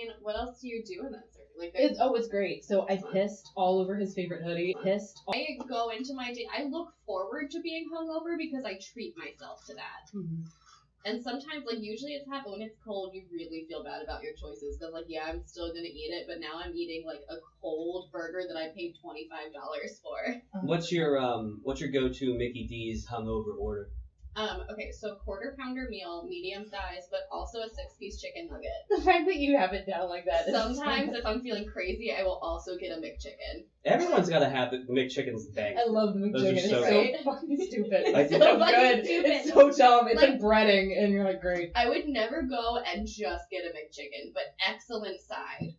mean, what else do you do in that surgery? Like, It's great. So I pissed all over his favorite hoodie. I go into my day. I look forward to being hungover because I treat myself to that. Mm-hmm. And sometimes, like, usually it's happened when it's cold, you really feel bad about your choices. Because, like, yeah, I'm still going to eat it, but now I'm eating, like, a cold burger that I paid $25 for. What's your go-to Mickey D's hungover order? Okay, so quarter pounder meal, medium size, but also a 6-piece chicken nugget. The fact that you have it down like that. Sometimes, if I'm feeling crazy, I will also get a McChicken. Everyone's got to have the McChicken's thing. I love the McChicken. It's so so fucking stupid. It's so so fucking good. stupid. It's so dumb. It's like breading, and you're like, great. I would never go and just get a McChicken, but excellent side.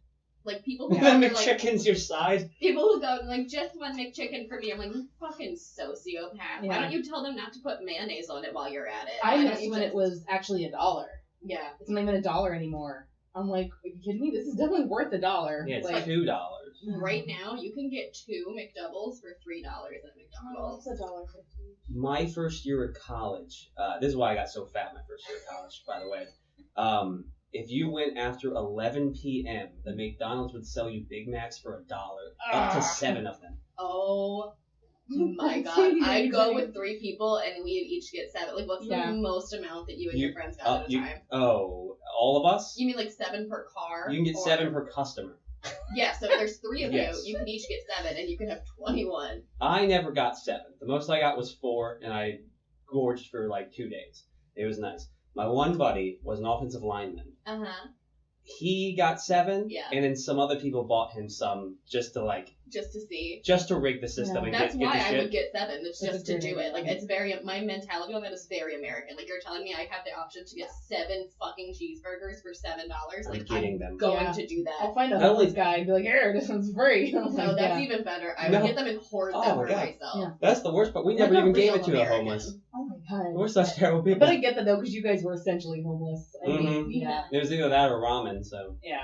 Like, people who The go and, McChicken's your side. people who go and, like, just one McChicken for me, I'm like, you fucking sociopath. Yeah. Why don't you tell them not to put mayonnaise on it while you're at it? I Why missed don't you when it was actually $1. Yeah. It's not even $1 anymore. I'm like, are you kidding me? This is definitely worth $1. Yeah, it's like, $2. Right now, you can get 2 McDoubles for $3 at McDonald's. It's $1.50. My first year of college, this is why I got so fat my first year of college, by the way. If you went after 11 p.m., the McDonald's would sell you Big Macs for $1, up to 7 of them. Oh my god. I'd go with 3 people and we'd each get 7. Like, what's the most amount that you and your friends got at a time? Oh, all of us? You mean like 7 per car? You can get 7 per customer. Yeah, so if there's 3 of Yes. you can each get 7 and you can have 21. I never got 7. The most I got was 4, and I gorged for like 2 days. It was nice. My one buddy was an offensive lineman. Uh-huh. He got 7, Yeah. and then some other people bought him some just to see. just to rig the system and That's get why the I shit. would get 7. It's That's just to a good do it. idea. Like, it's very, my mentality on that is very American. Like, you're telling me I have the option to get 7 fucking cheeseburgers for $7. Like, getting them. going to do that. I'll find a Not only- homeless guy and be like, here, this one's free. No, that's even better. I would No. get them and hoard Oh them my for God. myself. Yeah. That's the worst part. We Like never a even gave real it to the American. homeless. Oh my god. We're such terrible people. But I get that though, because you guys were essentially homeless. I mean, Mhm. yeah. It was either that or ramen, so. Yeah.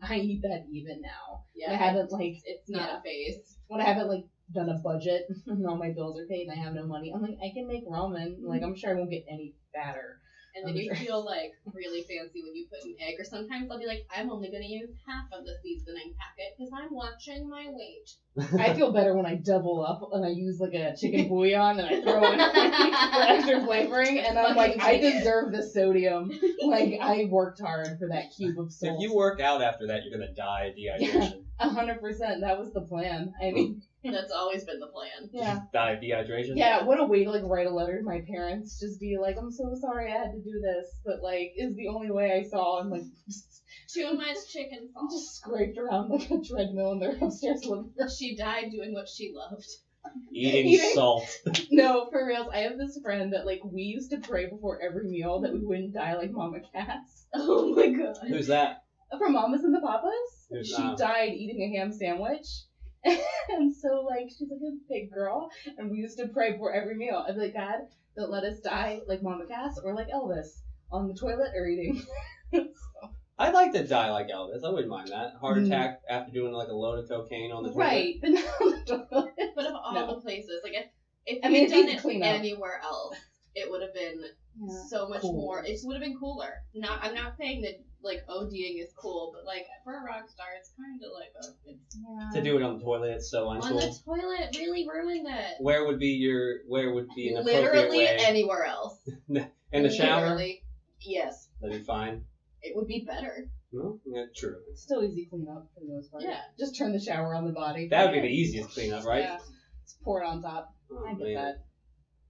I eat that even now. Yeah, I haven't like it's not a phase. when I haven't like done a budget and all my bills are paid and I have no money. I'm like, I can make ramen. Like, I'm sure I won't get any fatter. And then you feel like really fancy when you put an egg. Or sometimes I'll be like, I'm only going to use half of the seasoning packet because I'm watching my weight. I feel better when I double up and I use like a chicken bouillon and I throw in for extra flavoring. And I'm like, I deserve the sodium. Like, I worked hard for that cube of salt. If you work out after that, you're gonna die of dehydration. 100%. That was the plan. I mean, That's always been the plan. yeah. Die of dehydration? Yeah, what a way to like write a letter to my parents. Just be like, I'm so sorry I had to do this, but like, is the only way I saw. And like, Too much chicken salt. just scraped around like a treadmill in their upstairs living room. She died doing what she loved. Eating salt. No, for reals. I have this friend that like we used to pray before every meal that we wouldn't die like Mama Cass. Oh my god. Who's that? From Mamas and the Papas. Who's, She died eating a ham sandwich. And so like she's like a big girl, and we used to pray before every meal. I'd be like, God, don't let us die like Mama Cass or like Elvis on the toilet or eating. I'd like to die like Elvis. I wouldn't mind that. Heart attack after doing like a load of cocaine on the toilet. Right, but not on the toilet. But of all No. the places, like if I mean, you'd it's done easy to it clean up. anywhere else, it would have been so much Cool. more. It just would have been cooler. I'm not saying that like ODing is cool, but like for a rock star, it's kind of like To do it on the toilet, it's so on uncool. the toilet really ruined it. Where would be an appropriate Literally way? anywhere else. In the shower? Literally, yes, That'd be fine. it would be better. No? Yeah, true. It's still easy clean up for the most part. Yeah. Just turn the shower on the body. That would be the easiest cleanup, right? Yeah. Just pour it on top. Oh, I get man. that.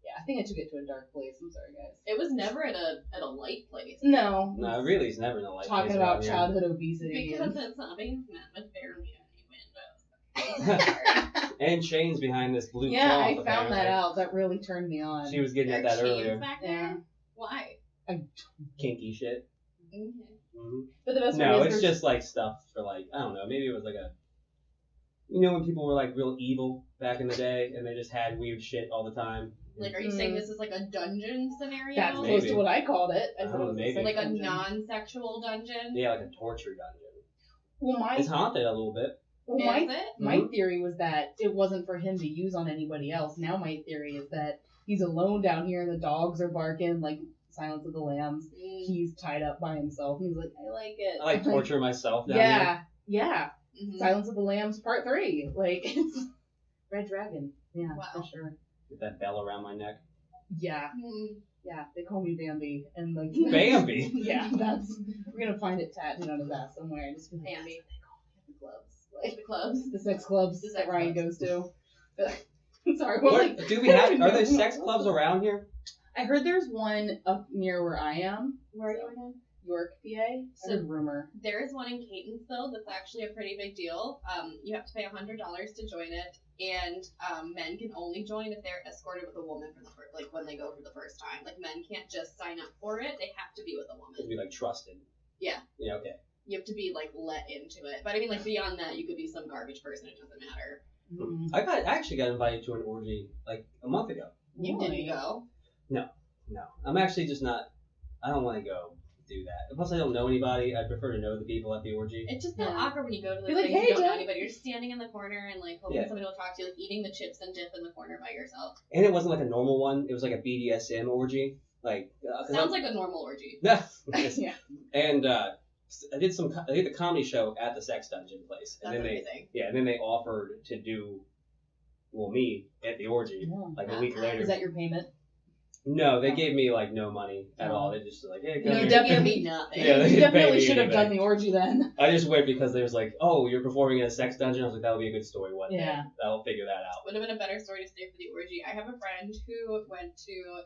Yeah, I think I took it to a dark place. I'm sorry, guys. It was never at a light place. No. No, really, it's never in the light. Talking place about around here. childhood obesity. Because it's something met with barely any windows. And chains behind this blue Yeah, cloth, I found apparently. that out. That really turned me on. She was getting at that Chains earlier. back there? Yeah. Why? Kinky shit. Okay. hmm But the best No, part is it's there's- just like stuff for like, I don't know, maybe it was like a, you know when people were like real evil back in the day and they just had weird shit all the time? Like, are you saying this is like a dungeon scenario? That's Maybe. close to what I called it. I said it was maybe. sex Like a dungeon. non-sexual dungeon? Yeah, like a torture dungeon. Well, It's haunted a little bit. my Is it? my theory was that it wasn't for him to use on anybody else. Now my theory is that he's alone down here and the dogs are barking like Silence of the Lambs. He's tied up by himself. And he's like, I like it. I like torture myself down Yeah, yeah. Mhm. Silence of the Lambs Part 3. Like, it's Red Dragon. Yeah, Wow. for sure. With that bell around my neck. Yeah, yeah. They call me Bambi, and like Bambi? Yeah, we're gonna find it tattooed on his ass somewhere. And just be like, Bambi. They call me at the clubs, Like the clubs. the sex clubs The that sex Ryan clubs. goes to. Sorry, well, What, like, do we have? Are there sex clubs around here? I heard there's one up near where I am, Where are you again? York, PA. So- I heard rumor. There is one in Catonsville that's actually a pretty big deal. You have to pay $100 to join it, and men can only join if they're escorted with a woman for the first, like when they go for the first time. Like men can't just sign up for it; they have to be with a To woman. be like trusted. Yeah. Yeah. Okay. You have to be like let into it. But I mean, like beyond that, you could be some garbage person. It doesn't matter. Mm. I actually got invited to an orgy like a month ago. You Really? didn't go. No, I'm actually just not. I don't want to go do that. Plus, I don't know anybody. I prefer to know the people at the orgy. It's just so Yeah. awkward when you go to Be those like, things "Hey, you don't know Jen." anybody. You're just standing in the corner and like hoping Yeah. somebody will talk to you, like eating the chips and dip in the corner by yourself. And it wasn't like a normal one. It was like a BDSM orgy. Like 'cause Sounds like a normal orgy. Yeah. And I did the comedy show at the Sex Dungeon place, and That's then amazing. and then they offered to do, me at the orgy Yeah. like a week later. Is that your payment? No, they Oh. gave me like no money at Oh. all. They just like, hey, You come You here. definitely- give me nothing. Yeah, they You didn't pay definitely me should have anything. done the orgy then. I just went because they was like, oh, you're performing in a sex dungeon. I was like, that would be a good story one day. Yeah. I'll figure that out. Would have been a better story to stay for the orgy. I have a friend who went to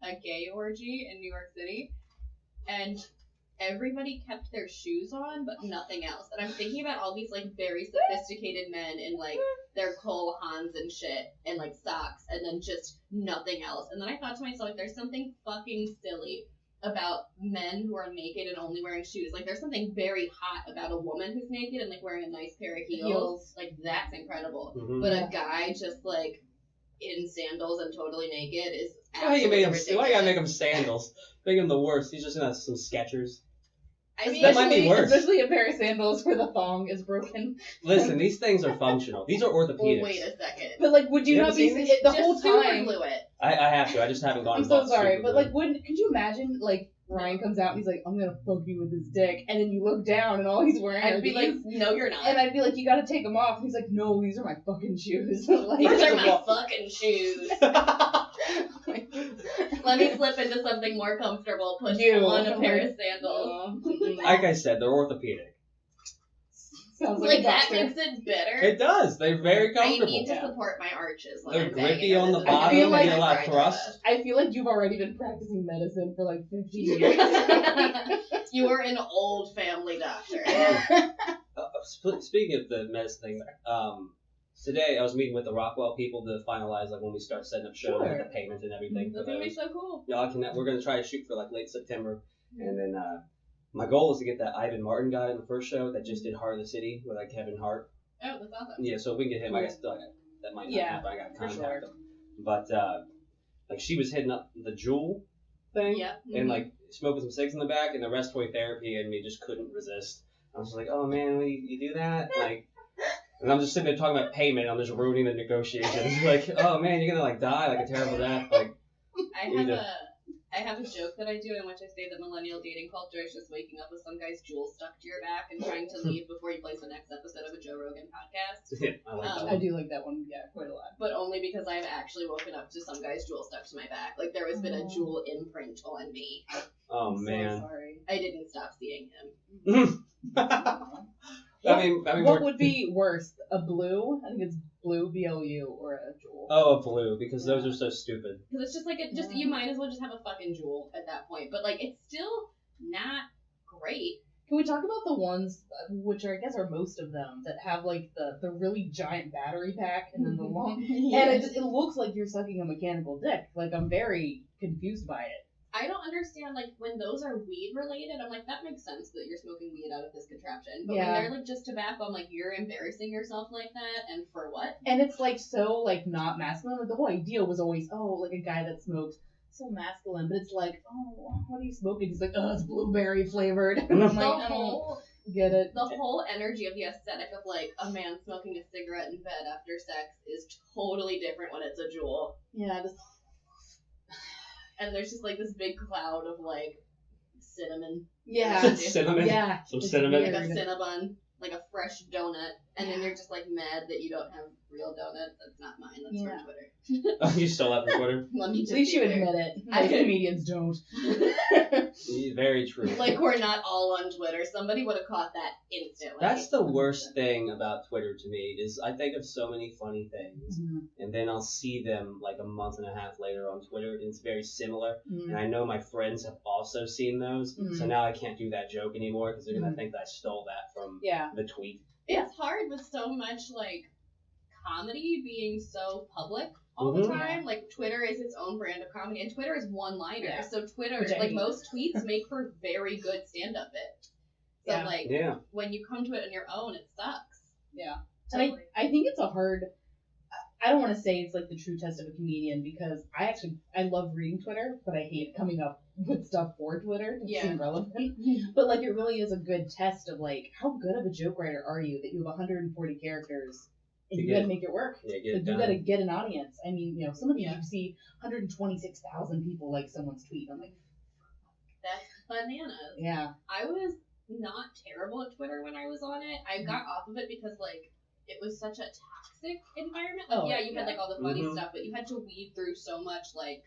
a gay orgy in New York City, and everybody kept their shoes on, but nothing else. And I'm thinking about all these like very sophisticated men in like their Cole Haans and shit, and like socks, and then just nothing else. And then I thought to myself, like, there's something fucking silly about men who are naked and only wearing shoes. Like, there's something very hot about a woman who's naked and like wearing a nice pair of heels. Like, that's incredible. Mhm. But a guy just like in sandals and totally naked is Why you absolutely made him? ridiculous. Why you gotta make him sandals? Make him the worst. He's just in some Skechers. I mean, That might be worse. Especially a pair of sandals where the thong is broken. Listen, these things are functional. These are orthopedics. well, wait a second. But like, would you You not haven't be seen the Just whole super time? glue it. I have to. I just haven't gone. I'm and so bought sorry, super but glue. like, could you imagine like Ryan comes out and he's like, I'm gonna fuck you with his dick, and then you look down and all he's wearing are I'd be these, like, no, you're not. and I'd be like, you gotta take them off. And he's like, no, these are my fucking shoes. Like, These are of my all- fucking shoes. Let me slip into something more comfortable. Put You. on a pair of sandals. Like I said, they're orthopedic. Sounds Like a that doctor. makes it better. It does. They're very I comfortable. need to support my arches. When They're I'm banging grippy on the this. bottom. feel like They get a lot of I thrust. I feel like you've already been practicing medicine for like 50 years. You are an old family doctor. Speaking of the medicine thing, today I was meeting with the Rockwell people to finalize like when we start setting up shows, Sure. like the payment and everything. That's for gonna be those. so cool. Y'all can. We're gonna try to shoot for like late September, and then my goal is to get that Ivan Martin guy in the first show that just did Heart of the City with like Kevin Hart. Oh, that's awesome. Yeah, so if we can get him, I guess that might not Yeah, happen. I got to for contact sure. him. But like she was hitting up the Jewel thing, Yep. and like smoking some cigs in the back, and the respiratory therapy and me just couldn't resist. I was like, oh man, you do that? Like, and I'm just sitting there talking about payment. I'm just ruining the negotiations. Like, oh man, you're gonna like die like a terrible death. Like, I have a joke that I do in which I say that millennial dating culture is just waking up with some guy's jewel stuck to your back and trying to leave before you place the next episode of a Joe Rogan podcast. I like that I one. do like that one, yeah, quite a lot. But only because I've actually woken up to some guy's jewel stuck to my back. Like there has been a jewel imprint on me. Oh I'm man. so sorry. I didn't stop seeing him. I mean, What we're, would be worse, a blue? I think it's blue, BLU, or a jewel. oh, a blue because those are so stupid. Because it's just like you might as well just have a fucking jewel at that point. But like it's still not great. Can we talk about the ones, which are, I guess are most of them, that have like the really giant battery pack and then the long, and it looks like you're sucking a mechanical dick. Like I'm very confused by it. I don't understand, like, when those are weed related, I'm like, that makes sense that you're smoking weed out of this contraption. But Yeah. when they're, like, just tobacco, I'm like, you're embarrassing yourself like that, and for what? And it's like so like not masculine. Like the whole idea was always, oh, like a guy that smokes so masculine, but it's like, oh, what are you smoking? He's like, oh, it's blueberry flavored. And I'm The like, I whole, don't get it. the whole energy of the aesthetic of, like, a man smoking a cigarette in bed after sex is totally different when it's a jewel. Yeah, just and there's just like this big cloud of like cinnamon. Yeah. Cinnamon. Yeah. Some it's cinnamon. Like a weird. Cinnabon, like a fresh donut, and then you're just like mad that you don't have real donut. That's not mine. That's Yeah. from Twitter. Oh, you still have the Twitter? Let me just At least be you clear. admit it. I Most could- comedians don't. Very true. Like we're not all on Twitter. Somebody would have caught that instantly. That's the worst thing about Twitter to me is I think of so many funny things, Mhm. and then I'll see them like a month and a half later on Twitter, and it's very similar. Mhm. And I know my friends have also seen those, so Mhm. now I can't do that joke anymore because they're gonna Mhm. think that I stole that from Yeah. the tweet. It's hard with so much like comedy being so public all the Mhm. time. Like Twitter is its own brand of comedy, and Twitter is one-liner. Yeah. So Twitter, Which I like hate. most tweets, make for very good stand-up bit. So Yeah. like Yeah. when you come to it on your own, it sucks. Yeah. Totally. And I think it's a hard. I don't want to say it's like the true test of a comedian because I love reading Twitter, but I hate coming up with stuff for Twitter to Yeah. seem relevant. But like it really is a good test of like how good of a joke writer are you that you have 140 characters and To you get- got to make it work. Yeah, get Like it you done. got to get an audience. I mean, some of Yeah. you see 126,000 people like someone's tweet. I'm like, That's bananas. yeah, I was not terrible at Twitter when I was on it. I got off of it because like it was such a toxic environment. Like Oh, yeah, you had yeah. like all the funny Mhm. stuff, but you had to weed through so much like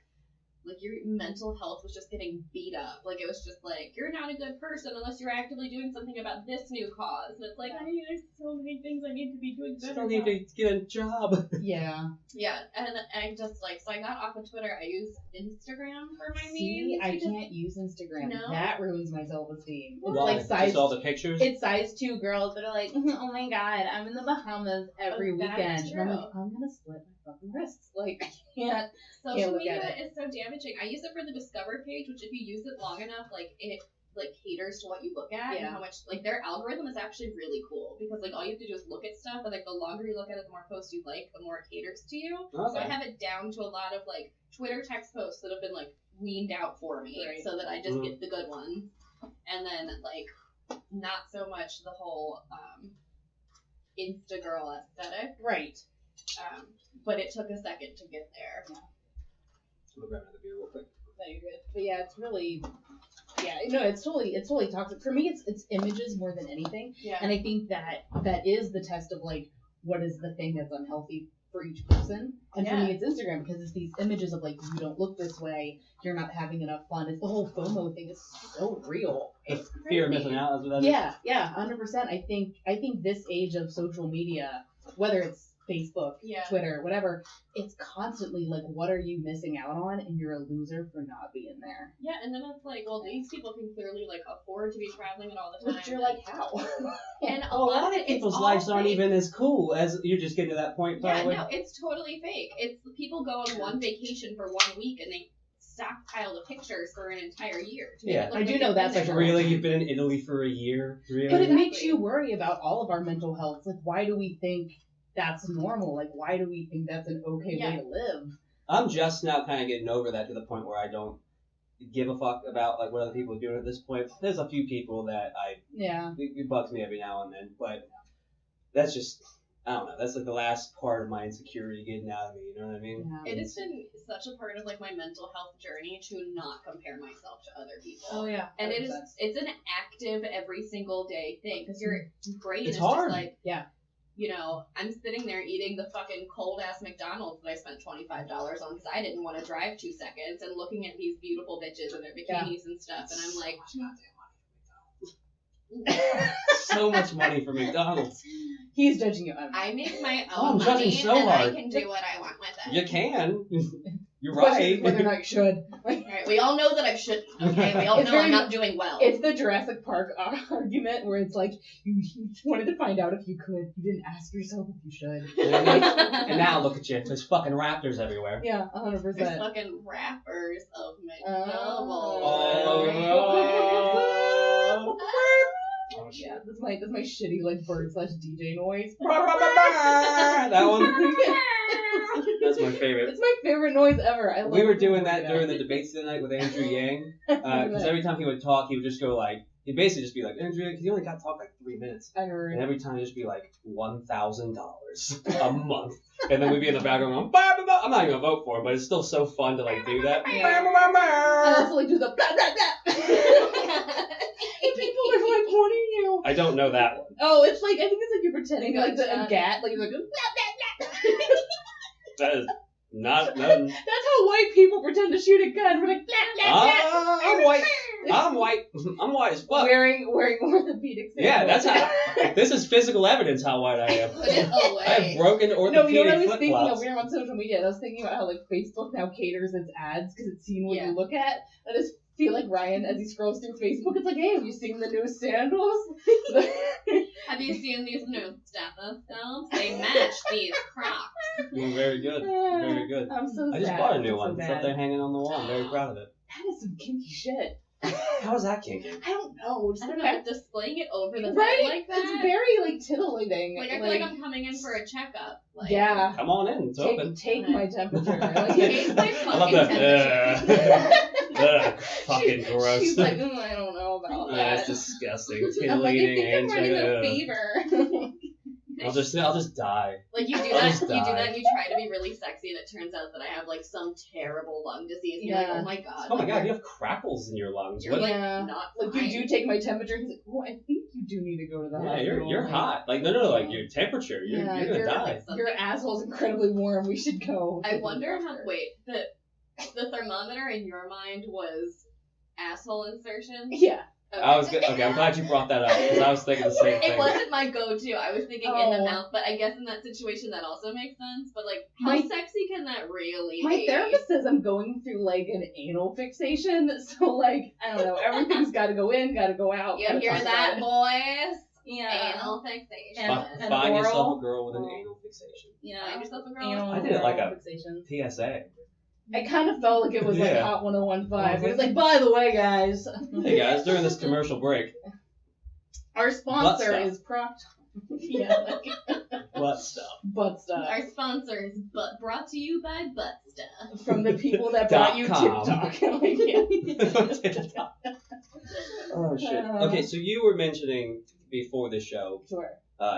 your mental health was just getting beat up. Like it was just like you're not a good person unless you're actively doing something about this new cause. And it's like there's so many things I need to be doing better. Still need to get a job. yeah. Yeah, and I just like so I got off of Twitter. I use Instagram for my See, memes. I because- can't use Instagram. No? That ruins my self-esteem. It's Why? like size. Just all the pictures. It's size 2 girls that are like, oh my god, I'm in the Bahamas every Oh, that's weekend. And I'm true. like, I'm gonna split my fucking wrists. Like, I can't. Social look at media is so damaging. I use it for the Discover page, which if you use it long enough, like it like caters to what you look at Yeah. and how much like their algorithm is actually really cool because like all you have to do is look at stuff and like the longer you look at it, the more posts you like, the more it caters to you. So I Okay. have it down to a lot of like Twitter text posts that have been like weaned out for me Right. so that I just Mhm. get the good ones. And then like not so much the whole Instagirl aesthetic. Right. But it took a second to get there. I'm gonna grab another beer real quick. No, you're good. But yeah, it's really. Yeah, no, it's totally toxic. For me, it's images more than anything. Yeah. And I think that is the test of like what is the thing that's unhealthy for each person. And for me, it's Instagram because it's these images of like you don't look this way, you're not having enough fun. It's the whole FOMO thing is so real. The fear of missing out. That's what that is. Yeah, 100%. I think this age of social media, whether it's Facebook, Yeah. Twitter, whatever, it's constantly like, what are you missing out on? And you're a loser for not being there. Yeah, and then it's like, well, these people can clearly like afford to be traveling it all the time. But you're like, how? and A lot of it's people's all lives aren't fake. even as cool as you're just getting to that point. Yeah, Probably. no, it's totally fake. It's people go on one vacation for 1 week and they stockpile the pictures for an entire year. To make Yeah. it look I do like know they've that's been like there. Really, you've been in Italy for a year? Really? But it makes Exactly. you worry about all of our mental health. Like, why do we think that's normal? Like, why do we think that's an okay way to live? I'm just now kind of getting over that to the point where I don't give a fuck about like what other people are doing at this point. There's a few people that Yeah. it bugs me every now and then, but that's just I don't know. That's like the last part of my insecurity getting out of me. You know what I mean? Yeah. It has been such a part of like my mental health journey to not compare myself to other people. Oh yeah. And it 100%. is it's an active every single day thing because your brain It's is hard. just like Yeah. You know, I'm sitting there eating the fucking cold ass McDonald's that I spent $25 on because I didn't want to drive 2 seconds, and looking at these beautiful bitches in their bikinis and stuff, and I'm like, So much money for McDonald's. He's judging you. I make my Oh, I'm own judging money, so and hard. I can do what I want with it. You can. You're Question right. whether or not you should. Like, Alright, we all know that I shouldn't. Okay, we all It's know I'm very- not doing well. it's the Jurassic Park argument where it's like you wanted to find out if you could. You didn't ask yourself if you should. And now look at you. There's fucking raptors everywhere. Yeah, There's 100%. fucking wrappers of Oh. McDouble. Oh, shit. Yeah, that's my shitty like bird / DJ noise. That one. That's my favorite. It's my favorite noise ever. We were doing that during the debates tonight with Andrew Yang. Because every time he would talk, he would just go like, He'd basically just be like, Andrea, you only got to talk like 3 minutes. I heard. And every time it'd just be like $1,000 a month. And then we'd be in the background going, bah, bah, bah. I'm not even going to vote for him, but it's still so fun to like do that. Yeah. I also like do the blah, blah, blah. And people are like, what are you? I don't know that one. Oh, it's like, I think it's like you're pretending You like got a gat. Like, you're like, blah, blah, blah. That is not nothing. That's how white people pretend to shoot a gun. We're like, blah, blah, blah. I'm white. I'm white. I'm white as fuck. Wearing orthopedic sandals. Yeah, that's how. This is physical evidence how white I am. Put it away. I have broken No, you know what I orthopedic was flip thinking of? flops. We were on social media, and I was thinking about how like Facebook now caters its ads because it's seen what Yeah. you look at. I just feel like Ryan, as he scrolls through Facebook, it's like, hey, have you seen the new sandals? Have you seen these new stethoscopes? They match these Crocs. You're very good. Very good. I'm so sad. I just bought a new I'm one. So It's up bad. there hanging on the wall. I'm very proud of it. That is some kinky shit. How is that kinky? I don't know. Just I don't the know, fact- displaying it over the right? bed like that. It's very like titillating. Like I feel like I'm coming in for a checkup. Like, yeah. Come on in. It's open. Take my temperature. Take my I love fucking that. temperature. Ugh, fucking gross. She's like, I don't know about that. That's disgusting. I'm like, I Titillating think I'm running a and fever. I'll just die. Like you do I'll that, just you do die. that, and you try to be really sexy, and it turns out that I have like some terrible lung disease. And you're like, Yeah. oh my god. Oh my god, you have crackles in your lungs. You're What? like Yeah. not Like, fine. you do take my temperature. He's like, oh, I think you do need to go to the Yeah, hospital. you're Like, hot. Like no, like your temperature. You're Yeah, gonna you're- die. Your asshole's incredibly warm. We should go. I wonder how. Wait, the thermometer in your mind was asshole insertion. Yeah. Okay. I was good. Okay, I'm glad you brought that up because I was thinking the same It thing. wasn't my go-to. I was thinking in the Oh. mouth, but I guess in that situation that also makes sense. But like, how My- sexy can that really My be? therapist says I'm going through like an anal fixation, so like I don't know, everything's got to go in, got to go out. You gotta hear talk that, about it. boys? Yeah. Anal fixation. And Find yourself oral. a girl with an anal fixation. Yeah. Find yourself a girl. Anal I did it like oral a- fixation. PSA. I kind of felt like it was like Yeah. Hot 101.5. It was like, by the way, guys, Hey guys, during this commercial break, our sponsor stuff. is Procter. Yeah, like what stuff? butt stuff. Our sponsor is brought to you by Butt Stuff. From the people that brought you .com. TikTok. Like, yeah. Oh shit. Okay, so you were mentioning before the show. Sure.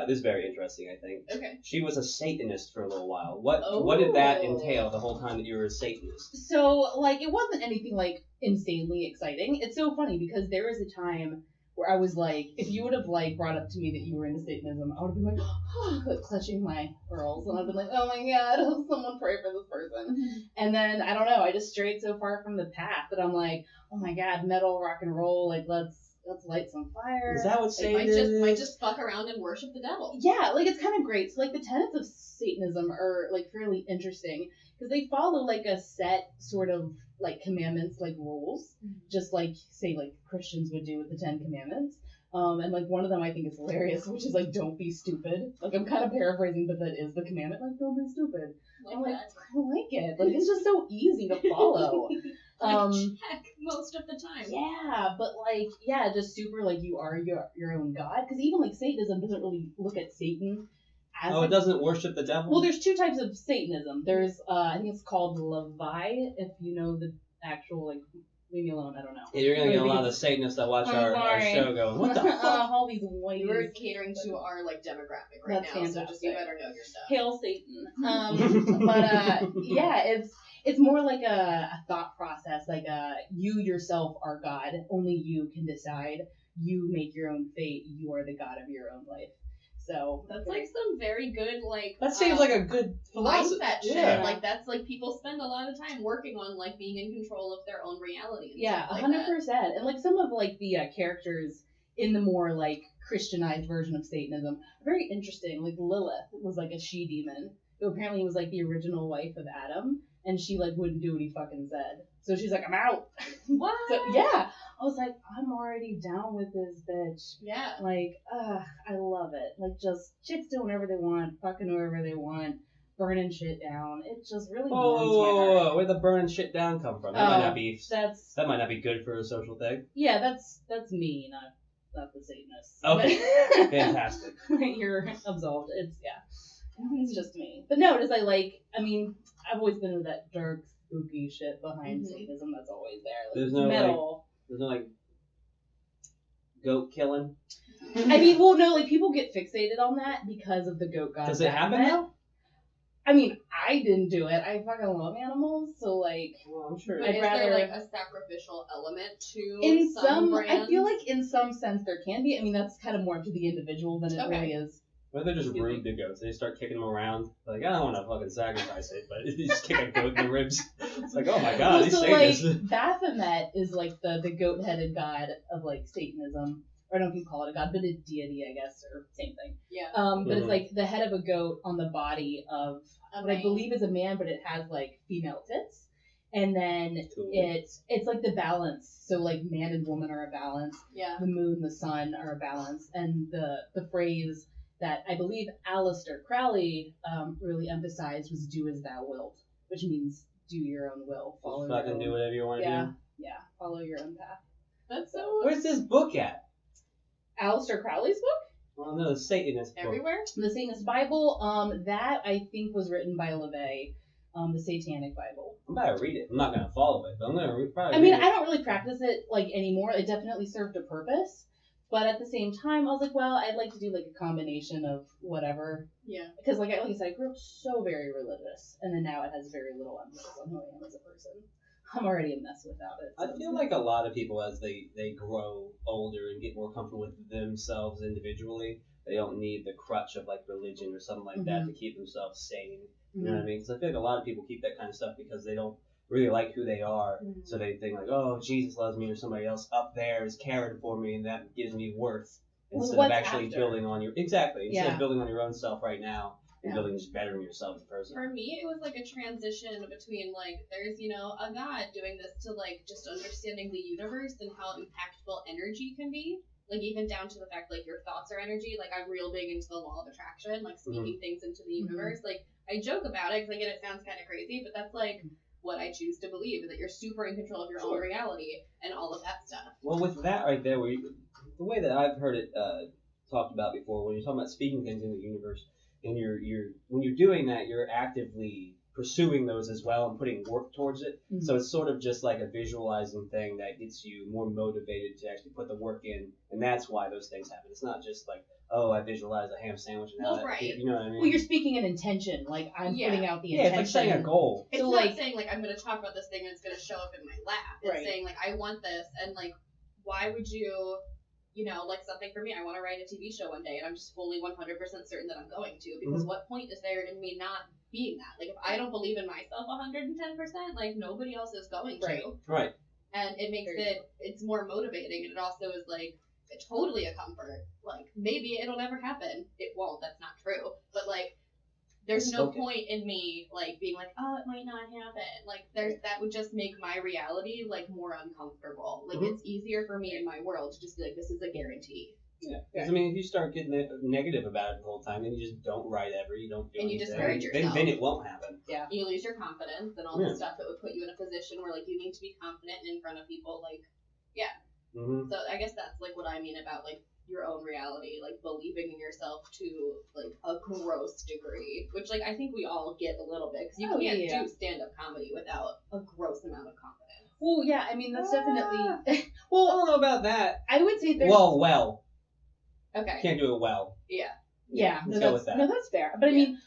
This is very interesting, I think. Okay. She was a Satanist for a little while. What did that Oh. entail the whole time that you were a Satanist? So, like, it wasn't anything, like, insanely exciting. It's so funny because there was a time where I was like, if you would have, like, brought up to me that you were into Satanism, I would have been like, like, clutching my pearls. And I'd been like, oh my god, someone pray for this person. And then, I don't know, I just strayed so far from the path that I'm like, oh my god, metal, rock and roll, like, let's light some fire. Is that what They might Satanism is? just fuck around and worship the devil. Yeah, like it's kind of great. So like the tenets of Satanism are like fairly interesting because they follow like a set sort of like commandments, like rules, just like say like Christians would do with the 10 Commandments. And like one of them I think is hilarious, which is like don't be stupid. Like I'm kind of paraphrasing, but that is the commandment. Like don't be stupid. I'm like I don't like it. Like it's just so easy to follow. Check most of the time. Yeah, but like, yeah, just super like you are your own god. Because even like Satanism doesn't really look at Satan as. Oh, it doesn't worship the devil? Well, there's two types of Satanism. There's I think it's called Levi. If you know the actual like, leave me alone. I don't know. Yeah, you're gonna get a Maybe lot of the it's- Satanists that watch I'm our sorry. show going, what the fuck? All these white. You are catering to our like demographic right That's now, so just fantastic. you better know your stuff. Hail Satan. But yeah, it's more like a thought process. Like you yourself are God. Only you can decide. You make your own fate. You are the god of your own life. So That's like some very good like. That seems like a good philosophy. mindset shit. Yeah. Like that's like people spend a lot of time working on like being in control of their own reality. And yeah, stuff like that. 100%. And like some of like the characters in the more like Christianized version of Satanism are very interesting. Like Lilith was like a she demon who apparently was like the original wife of Adam, and she like wouldn't do what he fucking said. So she's like, I'm out. What? So yeah, I was like, I'm already down with this bitch. Yeah. Like, I love it. Like, just chicks doing whatever they want, fucking whoever they want, burning shit down. It just really warms my heart. Whoa, where'd the burning shit down come from? That might not be That's that might not be good for a social thing. yeah, that's me, not the Satanists. Okay. Fantastic. You're absolved. It's just me. But no, does I mean, I've always been into that dark, spooky shit behind Mhm. Satanism. That's always there. Like, There's no, metal. There's no like goat killing? I mean, well, no, like people get fixated on that because of the goat god. Does it happen now? I mean, I didn't do it. I fucking love animals, so like. Well, I'm sure. But I'd is rather there like a sacrificial element to in some brands? I feel like in some sense there can be. I mean, that's kind of more up to the individual than it Okay. really is. Or they're just rude to goats. They start kicking them around. Like, I don't want to fucking sacrifice it, but you just kick a goat in the ribs. It's like, oh my god, Well, these so like Satanists. Baphomet is like the goat-headed god of like Satanism. Or I don't know if you call it a god, but a deity, I guess, or same thing. Yeah. But it's like the head of a goat on the body of what I believe is a man, but it has like female tits. And then Cool. it's like the balance. So like man and woman are a balance. Yeah. The moon, the sun are a balance. And the phrase that I believe Aleister Crowley really emphasized was "do as thou wilt," which means do your own will, follow your Fucking own. do whatever you want to do. Yeah, follow your own path. That's so Where's this book at? Aleister Crowley's book, Well, no, the Satanist book. everywhere. the Satanist Bible. That I think was written by LaVey, the Satanic Bible. I'm about to read it. I'm not gonna follow it, but I'm gonna probably. I mean, read it. I don't really practice it like anymore. It definitely served a purpose, but at the same time, I was like, well, I'd like to do like a combination of whatever. Yeah. Because like I said, I grew up so very religious, and then now it has very little emphasis on who I am as a person. I'm already a mess without it. I feel like a lot of people, as they grow older and get more comfortable with themselves individually, they don't need the crutch of like religion or something like that to keep themselves sane. You know what I mean? Because I feel like a lot of people keep that kind of stuff because they don't really like who they are. Mhm. So they think like, oh, Jesus loves me, or somebody else up there is caring for me, and that gives me worth. Well, Instead of what's actually after? building on your instead Yeah. of building on your own self right now and Yeah. building just bettering yourself as a person. For me, it was like a transition between like there's a God doing this to like just understanding the universe and how impactful energy can be. Like even down to the fact like your thoughts are energy. Like I'm real big into the law of attraction, like speaking things into the universe. Like I joke about it because again it sounds kind of crazy, but that's like what I choose to believe, that you're super in control of your own reality and all of that stuff. Well, with that right there, the way that I've heard it talked about before, when you're talking about speaking things in the universe, and when you're doing that, you're actively pursuing those as well and putting work towards it. Mhm. So it's sort of just like a visualizing thing that gets you more motivated to actually put the work in, and that's why those things happen. It's not just like, oh, I visualized a ham sandwich and now Well, right. you know what I mean? Well, you're speaking an intention. Like I'm Yeah. putting out the yeah, it's intention. like setting a goal. It's So, not like- saying like I'm gonna talk about this thing and it's gonna show up in my lap. It's Right. saying like I want this and like why would you like something for me, I want to write a TV show one day and I'm just fully 100% certain that I'm going to, because what point is there in me not being that? Like if I don't believe in myself 110%, like nobody else is going Right. to. Right. And it makes it's more motivating, and it also is like totally a comfort. Like maybe it'll never happen. It won't, that's not true. But like there's no Okay. point in me like being like, oh, it might not happen. Like that would just make my reality like more uncomfortable. Like it's easier for me in my world to just be like, this is a guarantee. Yeah. 'Cause, I mean, if you start getting negative about it the whole time, then you just don't write ever, you don't do And you anything, discourage yourself. then it won't happen. You lose your confidence and all Yeah. the stuff that would put you in a position where like you need to be confident in front of people. Like Mm-hmm. so I guess that's like what I mean about like your own reality, like believing in yourself to like a gross degree, which like I think we all get a little bit, because you Oh, can't yeah. do stand-up comedy without a gross amount of confidence. Well, yeah. I mean, that's definitely. I Well, don't know about that. I would say there's. Well. Okay. Can't do it well. Yeah. Yeah, Let's no, go that's, with that. no, that's fair. But I Yeah. mean,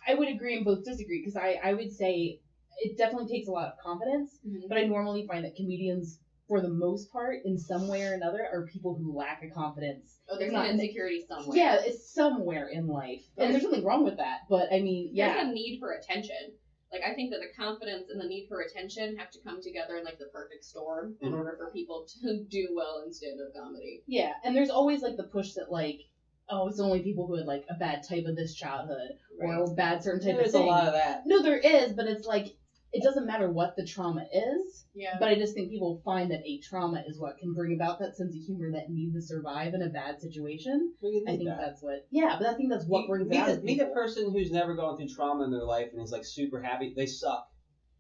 I would agree and both disagree, because I would say it definitely takes a lot of confidence. Mhm. But I normally find that comedians, for the most part, in some way or another, are people who lack a confidence. Oh, there's Not- an insecurity somewhere. Yeah, it's somewhere in life, and there's nothing wrong with that. But I mean, There's yeah, a need for attention. Like I think that the confidence and the need for attention have to come together in like the perfect storm in Mhm. order for people to do well in stand-up comedy. yeah. And there's always like the push that like, oh, it's only people who had like a bad type of this childhood or a bad certain type of There's a thing. lot of that. No, there is, but it's like it doesn't matter what the trauma is. Yeah. But I just think people find that a trauma is what can bring about that sense of humor that need to survive in a bad situation. I think that's what. Yeah, but I think that's what brings it out. of Meet a people. person who's never gone through trauma in their life and is like super happy. They suck.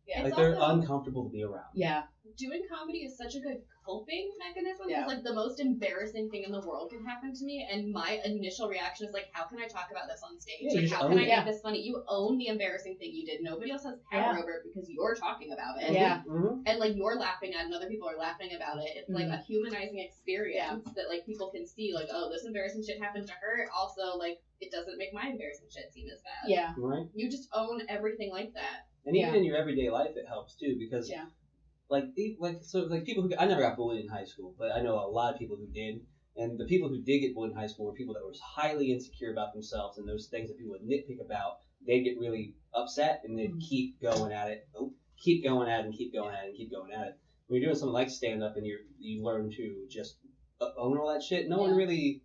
Yeah. It's Like they're also- uncomfortable to be around. Yeah. Doing comedy is such a good coping mechanism. Yeah. It's like the most embarrassing thing in the world can happen to me, and my initial reaction is like, how can I talk about this on stage? Yeah, you Like, just how own can I it. make this funny? You own the embarrassing thing you did. Nobody else has power Yeah. over it because you're talking about it. Yeah. Mm-hmm. And like you're laughing at it and other people are laughing about it. It's like a humanizing experience that like people can see like, oh, this embarrassing shit happened to her. Also, like, it doesn't make my embarrassing shit seem as bad. Yeah. Right. You just own everything like that. And even Yeah. in your everyday life, it helps too because Yeah. like people who I never got bullied in high school, but I know a lot of people who did. And the people who did get bullied in high school were people that were highly insecure about themselves, and those things that people would nitpick about, they'd get really upset and they'd keep going at it. Keep going at it and keep going at it and keep going at it. When you're doing something like stand up and you learn to just own all that shit, no one really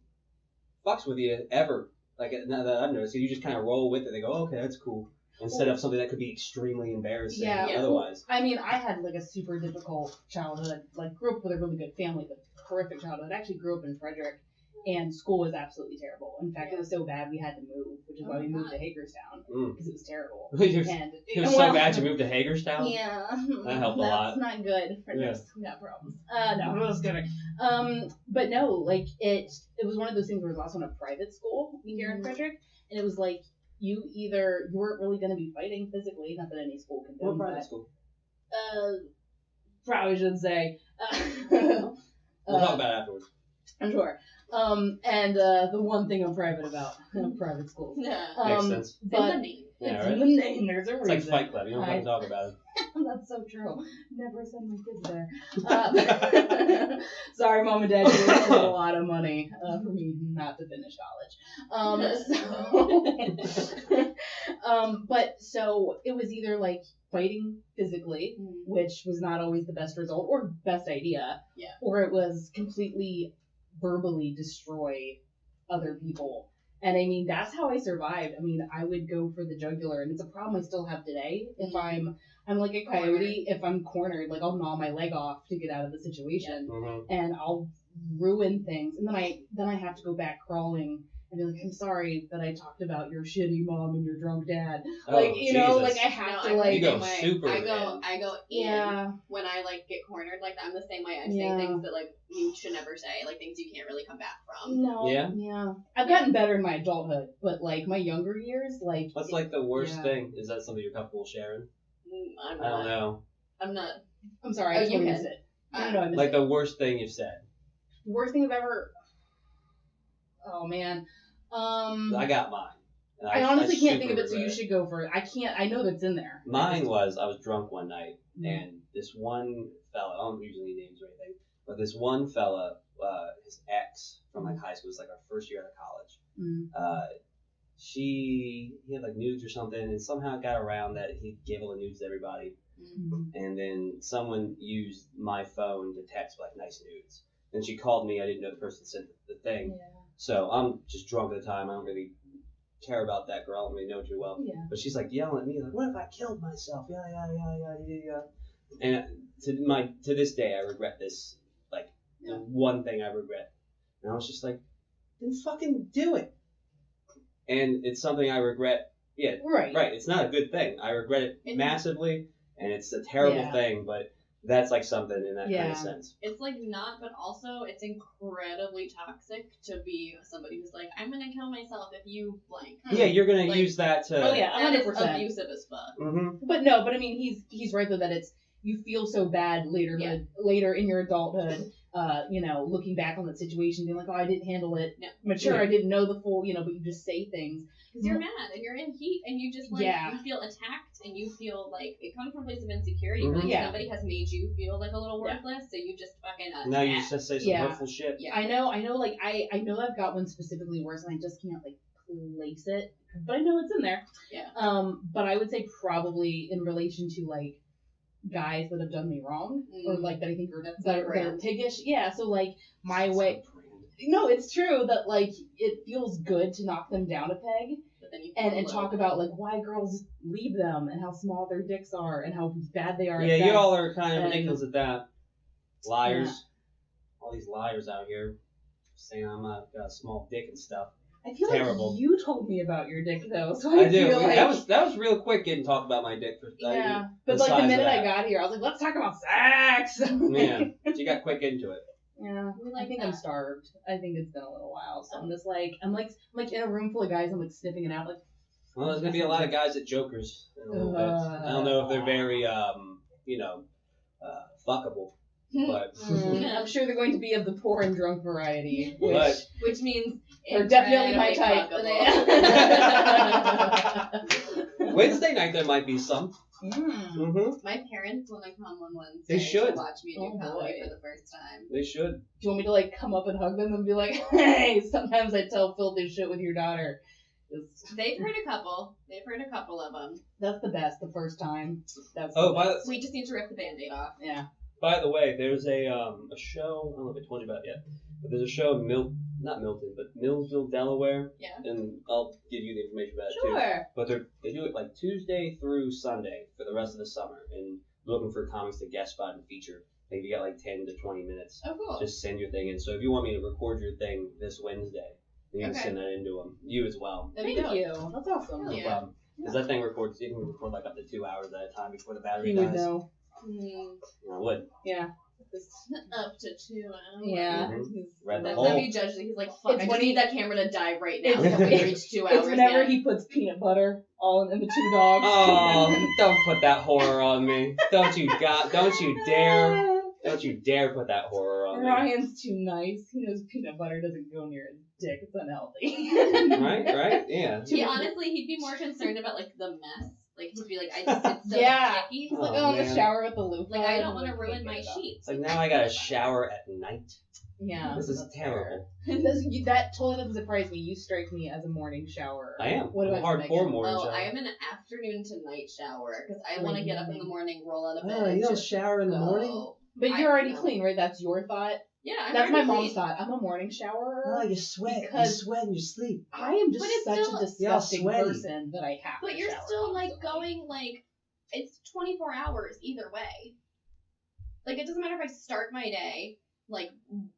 fucks with you ever. Like now that I've noticed, you just kind of roll with it. They go, oh, okay, that's cool. Instead of something that could be extremely embarrassing otherwise. I mean, I had like a super difficult childhood. Like, grew up with a really good family, but horrific childhood. I actually grew up in Frederick, and school was absolutely terrible. In fact, it was so bad we had to move, which is why we moved to Hagerstown because it was terrible. And It was so bad you moved to Hagerstown? Yeah, that helped a lot. That's not good. Frederick's got problems. No, I'm just kidding. But no, like it was one of those things where it was also in a private school here in Frederick, and it was like. You weren't really going to be fighting physically, not that any school can do What private that. school? Probably shouldn't say. We'll talk about it afterwards. I'm sure. And the one thing I'm private about private schools. Yeah. Makes sense. It's in the But name. Yeah, it's right? in the name. There's a It's reason. like Fight Club. You don't have to talk about it. That's so true. Never send my kids there. Sorry, Mom and Dad. You wasted a lot of money for me not to finish college. But so it was either like fighting physically, which was not always the best result or best idea, or it was completely verbally destroy other people. And I mean, that's how I survived. I mean, I would go for the jugular, and it's a problem I still have today. If I'm like a coyote, if I'm cornered, like I'll gnaw my leg off to get out of the situation, and I'll ruin things, and then I have to go back crawling and be like, I'm sorry that I talked about your shitty mom and your drunk dad. Like, you know, like I have to like. You go way. super. I go in Yeah. when I like get cornered like that. I'm the same way. I say things that like you should never say, like things you can't really come back from. No. Yeah. I've gotten better in my adulthood, but like my younger years, like. What's like the worst thing? Is that something you're comfortable sharing? I'm I don't not. know. I'm not. I'm sorry. Oh, I just you want to can. miss it. No, I missed Like it. the worst thing you've said. Worst thing I've ever. Oh man. I got mine. And I honestly can't think of super it, so you regret should go for it. I can't. I know that's in there. Mine was I was drunk one night, and this one fella, I don't usually need names or anything, but this one fella, his ex from like high school, it was like our first year out of college. He had like nudes or something, and somehow it got around that he gave all the nudes to everybody, and then someone used my phone to text like nice nudes. And she called me. I didn't know the person sent the thing, so I'm just drunk at the time. I don't really care about that girl. I don't really know too well. Yeah. But she's like yelling at me, like, "What if I killed myself?" Yeah. And to this day, I regret this. Like the one thing I regret. And I was just like, then fucking do it. And it's something I regret. Yeah. Right. It's not a good thing. I regret it massively, and it's a terrible thing. But that's like something in that kind of sense. It's like not, but also it's incredibly toxic to be somebody who's like, I'm gonna kill myself if you blank. Yeah, you're gonna Like, use that to. Oh yeah, That is 100%. abusive as fuck. But I mean, he's right though that it's you feel so bad later in your adulthood. Looking back on that situation, being like, oh, I didn't handle it mature. I didn't know the full, but you just say things. Because you're mad and you're in heat and you just like you feel attacked and you feel like it comes from a place of insecurity. Like somebody has made you feel like a little worthless, so you just fucking now you just say some hurtful shit. Yeah. I know. Like I know I've got one specifically worse, and I just can't like place it, but I know it's in there. Yeah. But I would say probably in relation to like guys that have done me wrong or like that I think are that are piggish. Yeah. So like my way. No, it's true that like it feels good to knock them down a peg and talk about like why girls leave them and how small their dicks are and how bad they are. Yeah, you all are kind of ridiculous at that. Liars. All these liars out here saying I'm got a small dick and stuff. I feel terrible. like you told me about your dick though, so I I do. feel like That was real quick getting talked about my dick for yeah. the But like size the of minute I that. got here, I was like, let's talk about sex. Yeah, she got quick into it. Yeah, We I like think that. I'm starved. I think it's been a little while, so I'm just like, I'm like in a room full of guys. I'm like sniffing it out, like. Well, there's gonna be a lot of guys at Jokers in a little bit. I don't know if they're very, fuckable, but I'm sure they're going to be of the poor and drunk variety, Which means they're definitely my incredibly type. fuckable. Wednesday night there might be some. Mm. My parents want to come on Wednesday They should. to watch me do Oh, comedy boy. for the first time. They should. Do you want me to like come up and hug them and be like, hey, sometimes I tell filthy shit with your daughter. They've heard a couple. They've heard a couple of them. That's the best. The first time. That's Oh, the by best. We just need to rip the Band-Aid off. Yeah. By the way, there's a show. I don't know if I told you about it yet, but there's a show in not Milton, but Millsville, Delaware. Yeah. And I'll give you the information about it too. Sure. But they do it like Tuesday through Sunday for the rest of the summer, and looking for comics to guest spot and feature. Like you got like 10 to 20 minutes. Oh, cool. Just send your thing in. So if you want me to record your thing this Wednesday, then you can Okay. send that into them. You as well. That'd be Thank dope. you. That's awesome. Hell No yeah. problem. Because that thing records, you can record like up to 2 hours at a time before the battery You would dies. know. I would. Yeah. Up to 2 hours. Yeah. Mhm. Read the That's whole. when he judges it. He's like, fuck, It's I when just he- need that camera to die right now. It's- Until we reach 2 hours. It's whenever yeah. he puts peanut butter all in the two dogs. Oh, don't put that horror on me. Don't you dare put that horror on me. Ryan's too nice. He knows peanut butter doesn't go near his dick. It's unhealthy. Right? Yeah. He'd be more concerned about like the mess. Like he'd be like, I just it's so Yeah. sticky. He's like, Oh, oh, in the man. shower with the loofah. Like I don't want to and ruin can't my get it up. sheets. It's like now I gotta shower at night. Yeah. This is that's terrible. fair. That totally doesn't surprise me. You strike me as a morning shower. I am. What I'm about hardcore you, Megan? morning Oh, shower. I am an afternoon to night shower because I want to get up in the morning, roll out of bed. Oh, you and don't just shower in the go. morning? But I you're already know. clean, right? That's your thought. Yeah, I'm That's my already mom's clean. thought. I'm a morning shower. you sweat. Because- sweat in your sleep. I am just But it's such still- a disgusting You're all sweaty. person that I have But to you're shower still like constantly. going like it's 24 hours either way. Like it doesn't matter if I start my day like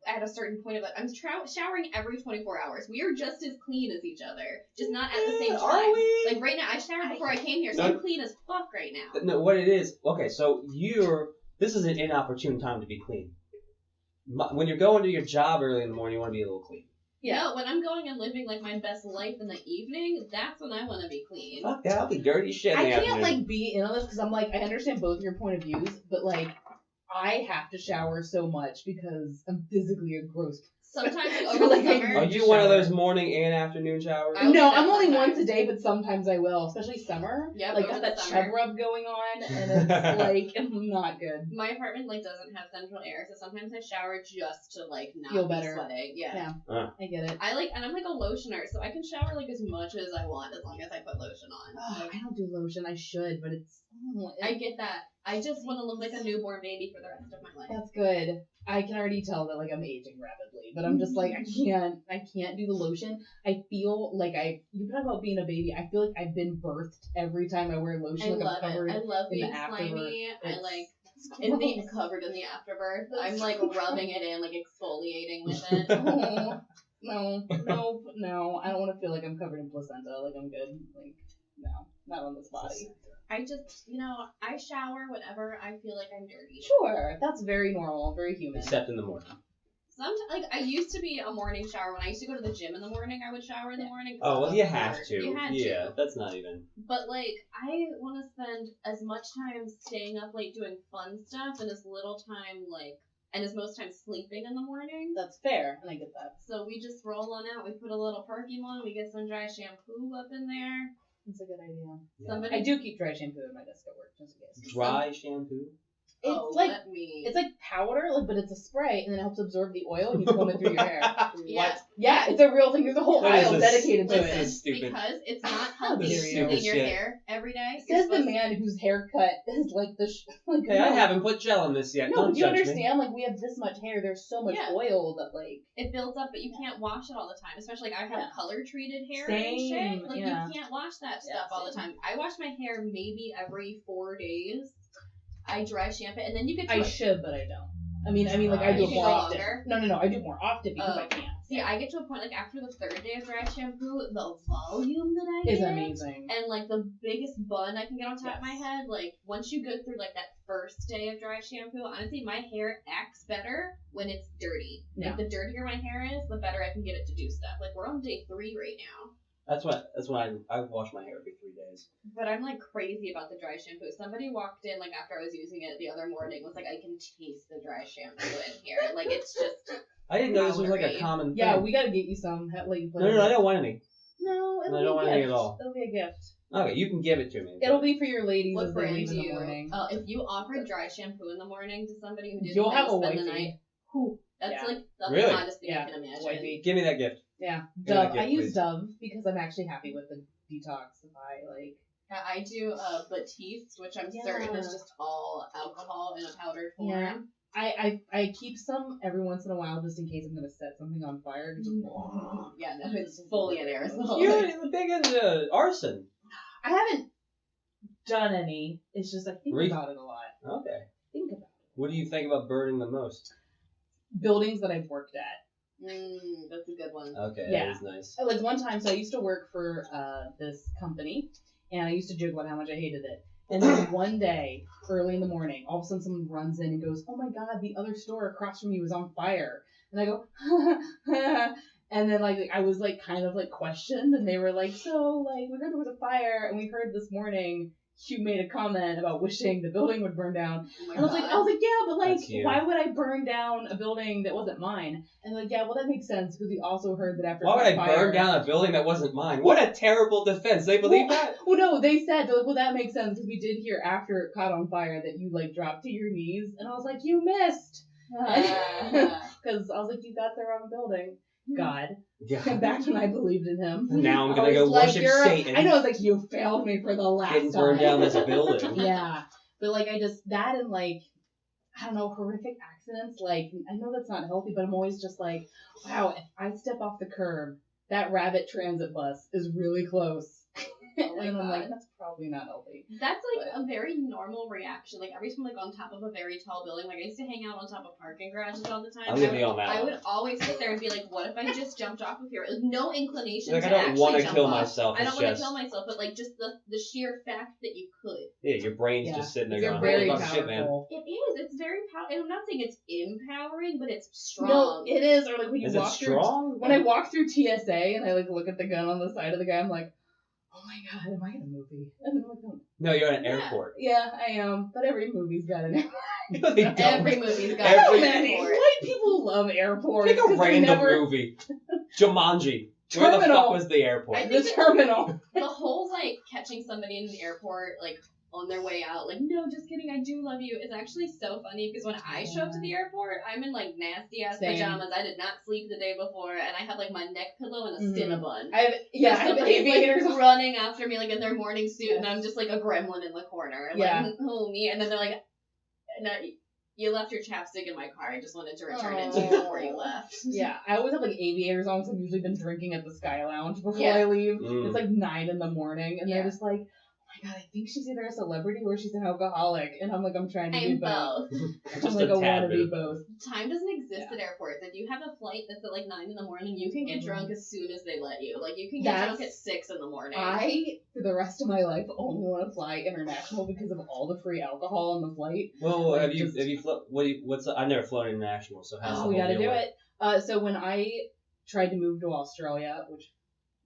at a certain point of it. I'm showering every 24 hours. We are just as clean as each other, just not at the same Yeah, time. are we? Like right now, I showered before I came here, so I'm clean as fuck right now. No, what it is, okay, so this is an inopportune time to be clean. When you're going to your job early in the morning, you want to be a little clean. Yeah. No, when I'm going and living like my best life in the evening, that's when I want to be clean. Fuck that, I'll be dirty as shit in I the can't afternoon. like be in on this because I'm like I understand both your point of views, but like I have to shower so much because I'm physically a gross. Sometimes I over feel the like I summer, Are need you to one of shower. those morning and afternoon showers? I'll do No, that I'm only sometimes. once a day, but sometimes I will, especially summer. Yep, like over got the that summer. chub rub going on, and it's like not good. my apartment like doesn't have central air, so sometimes I shower just to like not Feel be better. sweating. Yeah. I get it. And I'm like a lotioner, so I can shower like as much as I want as long as I put lotion on. Ugh, Like, I don't do lotion. I should, but it's. I get that. I just want to look like a newborn baby for the rest of my life. That's good. I can already tell that like I'm aging rapidly, but I'm just like I can't do the lotion. I feel like you talk about being a baby. I feel like I've been birthed every time I wear lotion. I like love I'm covered it. I love in the being afterbirth. slimy. I It's- like it's in the gross. covered in the afterbirth. That's I'm like so rubbing it in, like exfoliating with it. Oh, no. I don't want to feel like I'm covered in placenta. Like I'm good. Like no, not on this body. I just, I shower whenever I feel like I'm dirty. Sure, that's very normal, very human. Except in the morning. Sometimes, like, I used to be a morning shower. When I used to go to the gym in the morning, I would shower in the morning. 'cause Oh, well, it you was have hard. to. You had Yeah, to. that's not even. But, like, I want to spend as much time staying up late doing fun stuff and as little time, and as most time sleeping in the morning. That's fair, and I get that. So we just roll on out. We put a little perfume on. We get some dry shampoo up in there. That's a good idea. Yeah. Somebody. I do keep dry shampoo in my desk at work, just in case. Dry shampoo? Oh, It's like let me. it's like powder, but it's a spray, and then it helps absorb the oil, and you comb it through your hair. Yeah. Yeah, it's a real thing. There's a whole What is aisle this? dedicated to This it. is stupid. Because it's not How healthy dare to you. clean your Shit. hair every day. Says the man whose haircut is like the. Like, Hey, I no. haven't put gel in this yet. No, Don't do you judge me. understand? Like we have this much hair. There's so much Yeah. oil that like. It builds up, but you can't wash it all the time. Especially like I have Yeah. color treated hair Same, and shit. Like yeah. you can't wash that Yeah, stuff all the same. time. I wash my hair maybe every 4 days. I dry shampoo, and then you get to I should, but I don't. I mean, like I do You it can more go often. longer? No, I do it more often because Oh. I can't. See, I get to a point, like, after the third day of dry shampoo, the volume that I It's get. amazing. And, like, the biggest bun I can get on top of my head, like, once you go through, like, that first day of dry shampoo, honestly, my hair acts better when it's dirty. Yeah. Like, the dirtier my hair is, the better I can get it to do stuff. Like, we're on day 3 right now. That's why I wash my hair every 3 days. But I'm, like, crazy about the dry shampoo. Somebody walked in, like, after I was using it the other morning, was like, I can taste the dry shampoo in here. Like, it's just... I didn't know this was like a common thing. Yeah, we gotta get you some. Let you play No, I don't want any. No, it'll I be don't a want gift. any at all. It'll be a gift. Okay, you can give it to me. It'll be for your ladies What as they brand leave do in the you... morning. if you offer dry shampoo in the morning to somebody who didn't You'll want have to a spend the wifey. night, whew, that's Yeah. like the Really? hottest thing Yeah, I can imagine. wifey. Give me that gift. Yeah, Give me a Dove. gift, I use please. Dove because I'm actually happy with the detoxify. Like, Yeah, I do Batiste, which I'm certain is just all alcohol in a powdered form. Yeah. I keep some every once in a while just in case I'm gonna set something on fire. Just, Yeah, no, it's fully an aerosol. You're big into arson. I haven't done any. It's just I think about it a lot. Okay. Think about it. What do you think about burning the most? Buildings that I've worked at. That's a good one. Okay, Yeah. that is nice. Like one time, so I used to work for this company, and I used to joke about how much I hated it. And then one day, early in the morning, all of a sudden someone runs in and goes, "Oh my God, the other store across from you is on fire." And I go, and then like I was like kind of like questioned, and they were like, "So like we heard there was a fire, and we heard this morning you made a comment about wishing the building would burn down." Oh my And I was like, yeah, but like, That's you. why would I burn down a building that wasn't mine? And like, yeah, well, that makes sense because we also heard that after Why would I fire, burn down a building that wasn't mine? What a terrible defense. They believe that? Well, no, they said, they're like, well, that makes sense because we did hear after it caught on fire that you like dropped to your knees, and I was like, you missed, because I was like, you got the wrong building. God, Yeah. back when I believed in him. Now I'm I gonna was go like, worship "You're a-" Satan. I know, it's like you failed me for the last Didn't time. burn down this building. Yeah, but like I just that and like I don't know, horrific accidents. Like I know that's not healthy, but I'm always just like, wow, if I step off the curb, that rabbit transit bus is really close. Oh my And I'm like, God. that's probably not healthy. That's like a very normal reaction. Like every time like on top of a very tall building, like I used to hang out on top of parking garages all the time. I'm gonna be on that I one. would always sit there and be like, what if I just jumped off of here? Like, no inclination Like, to I don't actually want to jump kill off. myself. I It's don't want to just, kill myself, but like just the sheer fact that you could. yeah, your brain's Yeah. just sitting there They're going, very holy fuck, shit, man. powerful. It is. It's very powerful. I'm not saying it's empowering, but it's strong. No, it is. Or like when you Is it walk through. strong? When I walk through TSA and I like look at the gun on the side of the guy, I'm like, oh my God, am I in a movie? And then I'm like, oh. No, you're at an Yeah. airport. Yeah, I am. But every movie's got an airport. No, they don't. Every movie's got Every- an airport. White people love airports. Pick a 'cause they random never... movie. Jumanji. Where the Terminal. fuck was the airport? I The think terminal. The whole like catching somebody in an airport like on their way out, like no, just kidding, I do love you, is actually so funny because when I show up to the airport, I'm in like nasty ass Same. pajamas. I did not sleep the day before, and I have like my neck pillow and a Mhm. Cinnabon. I have Somebody's, aviators like, on. running after me like in their morning suit, and I'm just like a gremlin in the corner. Like, Yeah. oh me, and then they're like, no, you left your chapstick in my car. I just wanted to return it to you Aw. before you left. Yeah, I always have like aviators on because I've usually been drinking at the Sky Lounge before Yeah. I leave. Mm. It's like 9 in the morning, and Yeah. they're just like, oh my God, I think she's either a celebrity or she's an alcoholic. And I'm like, I'm trying to I'm do both. both. I'm Just like a a tad wannabe bit. both. Time doesn't exist at airports. If you have a flight that's at like 9 in the morning, you can get drunk as soon as they let you. Like you can get drunk at 6 in the morning. I, for the rest of my life, only want to fly international because of all the free alcohol on the flight. Well, Like, have you just- what's I've never flown international, so how's the Oh, whole we gotta deal do work? it. So when I tried to move to Australia, which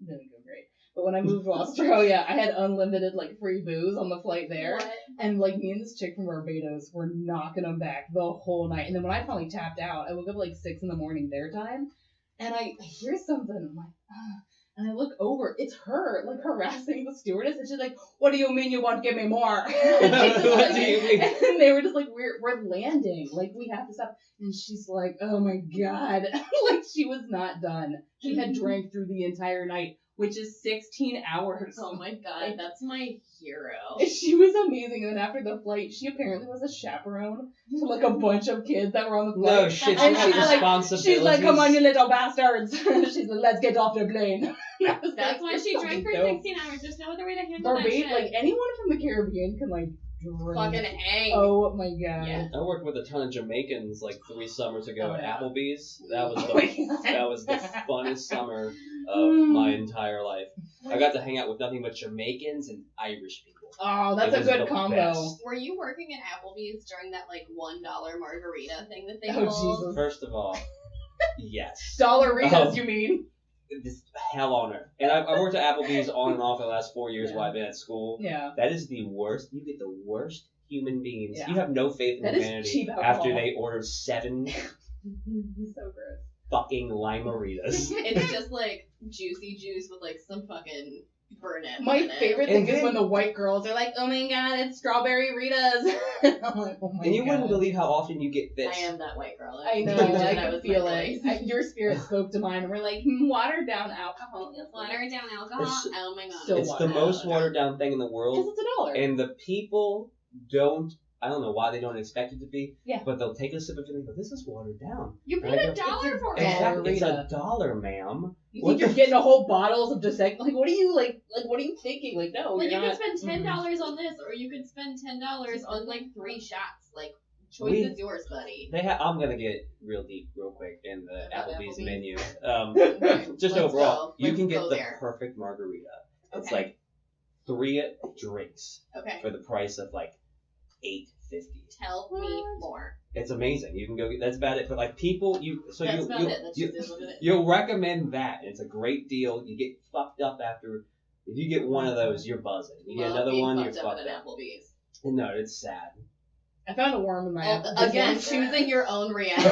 didn't go great, but when I moved to Australia, I had unlimited like free booze on the flight there, What? and like me and this chick from Barbados were knocking them back the whole night. And then when I finally tapped out, I woke up at like 6 in the morning their time, and I hear something. I'm like, and I look over, it's her, like harassing the stewardess, and she's like, "What do you mean you want to give me more?" And she's What like- do you mean? And they were just like, we're landing, like we have to stop. And she's like, oh my God, like she was not done. She had drank through the entire night, which is 16 hours. Oh my god, that's my hero. She was amazing. And then after the flight, she apparently was a chaperone to like a bunch of kids that were on the flight. No shit, she And had she's like- responsibilities. She's like, come on, you little bastards. She's like, let's get off the plane. I was That's like, why she "You're drank for fucking dope." 16 hours. There's no other way to handle that Barbados, shit. like anyone from the Caribbean can like drink. Fucking hang. Oh my god. Yeah. I worked with a ton of Jamaicans like 3 summers ago Oh, at yeah. Applebee's. That was Oh my God. that was the funnest summer of my entire life. I got to hang out with nothing but Jamaicans and Irish people. Oh, that's It a was good the combo. best. Were you working at Applebee's during that like $1 margarita thing that they Oh, pulled? Jesus. First of all, yes. Dollaritas, Oh. you mean? This hell on earth. And I worked at Applebee's on and off for the last 4 years while I've been at school. Yeah. That is the worst. You get the worst human beings. Yeah. You have no faith in That is humanity cheap alcohol. after they order 7 So gross. fucking limeritas. It's just like juicy juice with like some fucking Burnett. My in it. favorite And thing is then- when the white girls are like, oh my god, it's strawberry Ritas. I'm like, oh my And you god. wouldn't believe how often you get this. I am that white girl. I know, told you I that can was feel my it. voice. Your spirit spoke to mine, and we're like, watered down alcohol. Yes, Watered down alcohol. It's- Oh my god. so It's the watered most down. watered down thing in the Because world. it's $1. And the people don't, I don't know why they don't expect it to be, Yeah. but they'll take a sip of it and go, this is watered down. You And I paid go, $1 for Yeah. it. Exactly, it's Margarita. $1, ma'am. You What think you're the- getting a whole bottles of just like what are you like what are you thinking? Like, no, Like you're you not. could spend $10 Mm. on this, or you could spend $10 on like 3 shots. Like, choice is yours, buddy. I'm gonna get real deep real quick in the About Applebee's Applebee's? menu. Okay, Just let's overall, go. you Let's can get go the there. perfect margarita. It's Okay. like 3 drinks Okay. for the price of like $8.50. Tell me What? more. It's amazing. You can go. That's about it. But like people, That's about it. That's just what it is. you'll recommend that. It's a great deal. You get fucked up after. If you get one of those, you're buzzing. You get Love another being one, you're fucked up fucked at an up. Applebee's. No, it's sad. I found a worm in my apple. Again, choosing your own reality.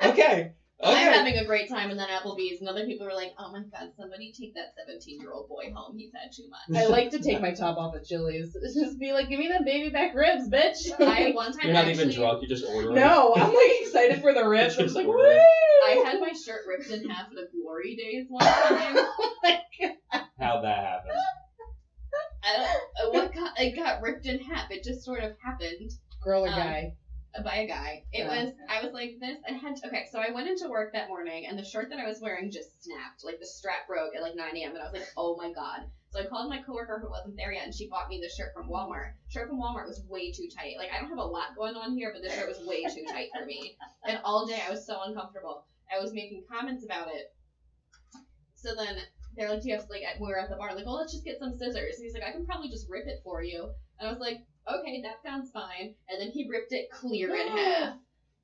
Okay. I'm Okay. having a great time in that Applebee's, and other people are like, "Oh my god, somebody take that 17-year-old boy home. He's had too much." I like to take my top off at Chili's. It's just be like, give me that baby back ribs, bitch. I one time You're not actually, even drunk. You're just ordering. No, I'm like excited for the ribs. I'm just like, woo! I had my shirt ripped in half at a Glory Days one time. How'd that happen? It got ripped in half. It just sort of happened. Girl or Um, guy? By a guy. I was like this, and so I went into work that morning, and the shirt that I was wearing just snapped. Like, the strap broke at like 9 a.m., and I was like, oh my god. So I called my coworker who wasn't there yet, and she bought me the shirt from Walmart. Shirt from Walmart was way too tight. Like, I don't have a lot going on here, but this shirt was way too tight for me. And all day I was so uncomfortable. I was making comments about it. So then they're like, do you have, like, we were at the bar, like, well, let's just get some scissors. And he's like, I can probably just rip it for you. And I was like, okay, that sounds fine. And then he ripped it clear in half.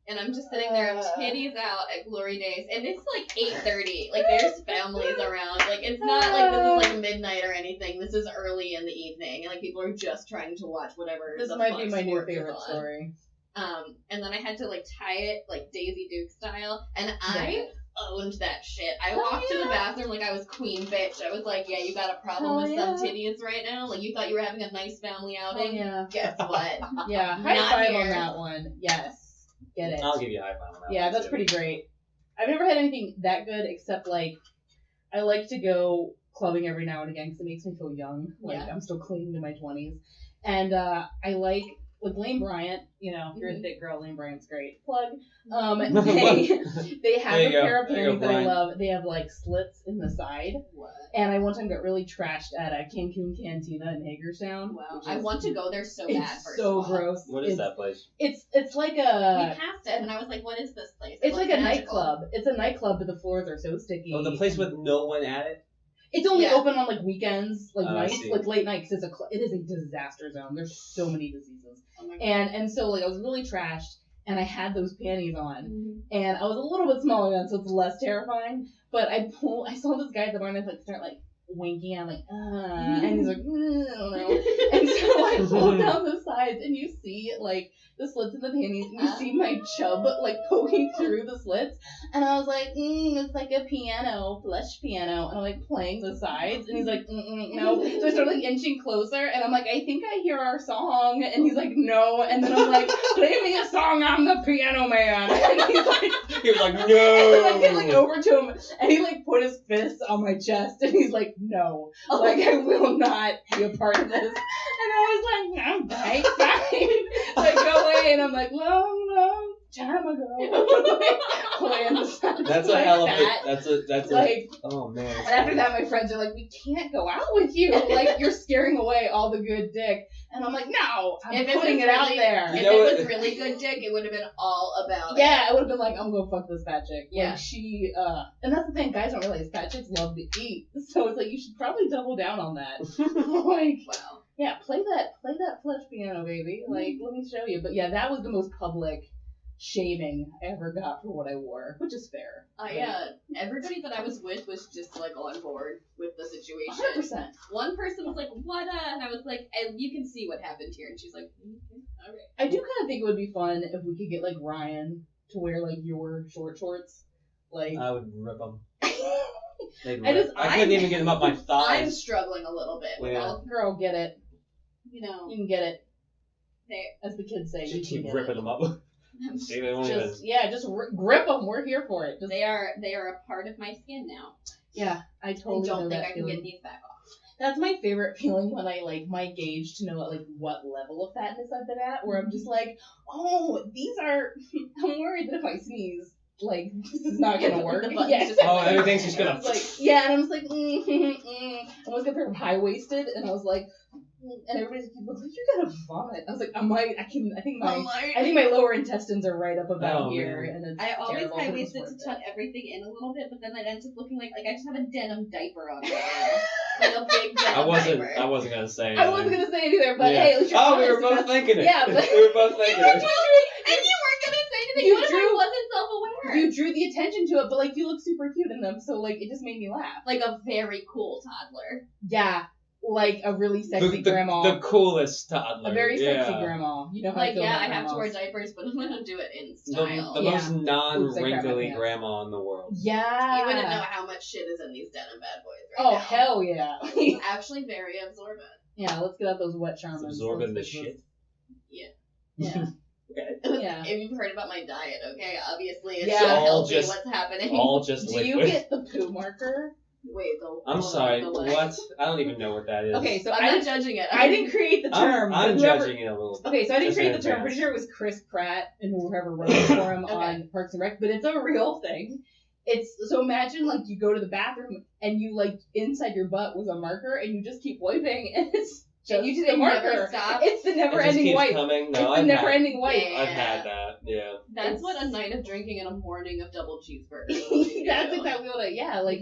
And I'm just sitting there, titties out at Glory Days, and it's like 8:30. Like, there's families around. Like, it's not like this is like midnight or anything. This is early in the evening, and like people are just trying to watch whatever. This the might fuck be my new sport is favorite on. story. And then I had to like tie it like Daisy Duke style, and I owned that shit. I walked to the bathroom like I was queen bitch. I was like, yeah, you got a problem with some titties right now? Like, you thought you were having a nice family outing? Yeah. Guess what? Yeah, high Not five here. on that one. Yes. Get it. I'll give you a high five on that. Yeah, one, that's too. pretty great. I've never had anything that good except, like, I like to go clubbing every now and again because it makes me feel young. Like, Yeah. I'm still clinging to my 20s. And I like Lane Bryant, you know, if you're a thick girl, Lane Bryant's great. Plug. They have There a you go. pair of There you go, panties that I Brian. love. They have, like, slits in the side. What? And I one time got really trashed at a Cancun Cantina in Hagerstown. Wow. which I is- want to go there so bad. It's First so of all. gross. What is It's- that place? It's like We a... passed it, and I was like, "What is this place?" It It's like looks a magical. nightclub. It's a nightclub, but the floors are so sticky. Oh, the place with no one at it? It's only Yeah. open on like weekends, like Oh, I nights, see. like late night, because it is a disaster zone. There's so many diseases, Oh my god. and so like I was really trashed, and I had those panties on, Mhm. and I was a little bit smaller then, so it's less terrifying. But I saw this guy at the bar, and I like start like winking. I'm like, and he's like, I don't know. And so I pull down the sides, and you see like the slits in the panties, and you see my chub like poking through the slits, and I was like, it's like a piano, plush piano, and I'm like playing the sides, and he's like, no. So I start like inching closer, and I'm like, I think I hear our song, and he's like, no, and then I'm like, play me a song, I'm the piano man, and he's like. He was like, And then I get like no. over to him, and he like put his fist on my chest, and he's like, "No, like I will not be a part of this." And I was like, "No, fine." So I go away, and I'm like, "No, time ago. Playing the sound That's a like hell of that. That's Like, oh man. and after that, my friends are like, we can't go out with you. Like, you're scaring away all the good dick. And I'm like, no, I'm If putting it out there. If You know it what? was really good dick, it would have been all about it. Yeah, I would have been like, I'm gonna fuck this fat chick. Yeah. Like, she, and that's the thing, guys don't realize fat chicks love to eat. So it's like, you should probably double down on that. Like, Wow. yeah, play that flesh piano, baby. Like, let me show you. But yeah, that was the most public shaming I ever got for what I wore, which is fair. Everybody that I was with was just like on board with the situation. 100%. One person was like, "What?" And I was like, "And you can see what happened here." And she's like, "Okay, all right." I do kind of think it would be fun if we could get like Ryan to wear like your short shorts. Like, I would rip them. I couldn't even get them up my I'm thighs. struggling a little bit. With Yeah. all, girl, get it. you know, You can get it. they, As the kids say, Just you keep can get ripping it. them up. See, they won't even. Just grip them. We're here for it. Just, they are a part of my skin now. yeah, I I totally know don't think that I can feeling. get these back off. That's my favorite feeling when I like my gauge to know like what level of fatness I've been at, where I'm just like, oh, these are. I'm worried that if I sneeze, like this is not gonna work. The button's Yeah. just- Oh, everything's just gonna. It's like, yeah, and I was like, I was gonna pair high waisted, and I was like, and everybody's like, looks like you're gonna vomit. I was like, I think my lower intestines are right up about Oh, here, man. and it's I always terrible, high but it's waisted worth to it. tuck everything in a little bit, but then that ends up looking like I just have a denim diaper on right now. Like a big denim I diaper. wasn't gonna say. I wasn't gonna say it either, but Yeah. hey, at least you're Oh, we honest, were both and thinking it. Yeah, but- we were both thinking it. And you weren't gonna say anything. You What if I drew- wasn't self-aware? you drew the attention to it, but like you look super cute in them, so like it just made me laugh. Like a very cool toddler. Yeah, like a really sexy grandma, The coolest toddler. a very sexy yeah. grandma. You know how I Like, feel yeah, about I have to wear grandmas. diapers, but I'm gonna do it in The style. Yeah. most Oops, I non-wrinkly grabbed my pants. grandma in the world. Yeah. You wouldn't know how much shit is in these denim bad boys right Oh now. hell yeah. Actually very absorbent. Yeah, let's get out those wet charmers. It's absorbing the Let's fix shit. Yeah. this. Yeah. Okay. Yeah. If you've heard about my diet, okay, obviously it's Yeah. so All healthy just- what's happening. All just Do liquid. you get the poo marker? Wait, the I'm hold on, sorry. the What? leg. I don't even know what that is. Okay, so I'm I not didn't, judging it. I didn't create the term. I'm but whoever- judging it a little bit. Okay, so I didn't Just create in the term. I'm advance. pretty sure it was Chris Pratt and whoever wrote it for him Okay. on Parks and Rec, but it's a real thing. It's so imagine like you go to the bathroom and you like inside your butt was a marker and you just keep wiping and it's just And you the just marker. never stop. It's the It just never-ending keeps wipe. coming. It's No, the I've had, never-ending wipe. Yeah. I've had that. Yeah. That's It's- what a night of drinking and a morning of double cheeseburgers. That's exactly what yeah, like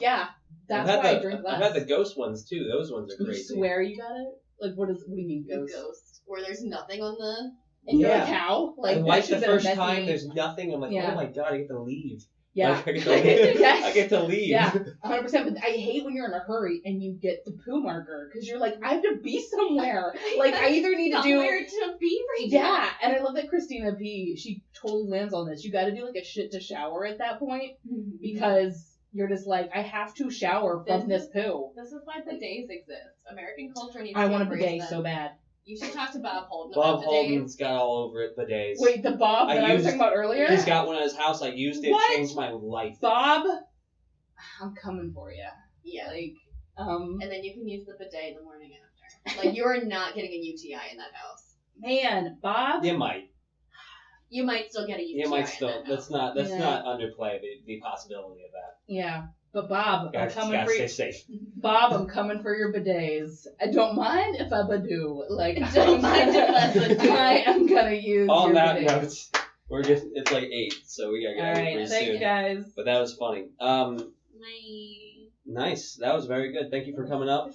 yeah. That's I've why had I drink less. I've had the ghost ones too. Those ones are You crazy. swear you got it? Like what do you mean The ghost? ghost. Where there's nothing on the. And you're Yeah. like how? Like I that wiped should've the been a first messy- time. There's nothing. I'm like, Yeah. oh my god, I get to leave. Yeah. Like, I get to leave. Yes. I get to leave. Yeah, 100%. But I hate when you're in a hurry and you get the poo marker because you're like, I have to be somewhere. Like I either need to do. Somewhere to be right now. Yeah, and I love that Christina P. She totally lands on this. You got to do like a shit to shower at that point because you're just like, I have to shower from this poo. This is why bidets exist. American culture needs I to want a embrace bidet them. so bad. You should talk to Bob Holden Bob about bidets. Holden's got all over it. Bidets. Wait, the Bob that I was talking about earlier. He's got one at his house. I used it. What? Changed my life. Bob. I'm coming for you. Yeah. Like, And then you can use the bidet in the morning after. Like, you are not getting a UTI in that house. man, Bob. You might. You might still get a UTI You might in still. that Let's house. not. Let's Yeah. not underplay the possibility of that. Yeah, but Bob, I'm Guys, coming gotta for stay you. safe. Bob, I'm coming for your bidets. I don't mind if I badoo. Like, Don't mind if I badoo. I am gonna use On your that bidet. note, we're just. It's like 8, so we gotta get All out of here right, pretty thank soon. you guys. But that was funny. My... Nice. That was very good. Thank you for coming up.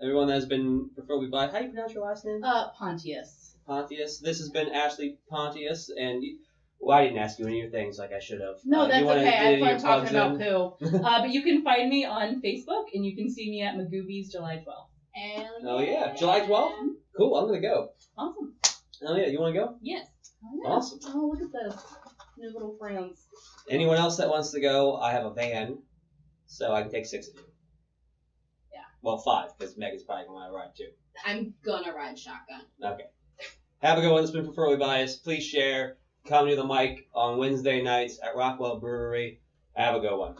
Everyone that has been preferably by. How do you pronounce your last name? Pontius. Pontius. This has been Ashley Pontius, and well, I didn't ask you any of your things like I should have. No, that's you wanna okay. I do had your fun talking plugs about in? poo. But you can find me on Facebook, and you can see me at Magoobies July 12th. Oh yeah, July 12th. Cool. I'm gonna go. Awesome. Oh yeah, you want to go? Yes. Oh, yeah. Awesome. Oh, look at this. New little friends. Anyone else that wants to go? I have a van, so I can take 6 of you. Yeah. Well, 5 because Megan's probably going to ride too. I'm gonna ride shotgun. Okay. Have a good one. It's been Preferably Biased. Please share. Come to the mic on Wednesday nights at Rockwell Brewery. Have a good one.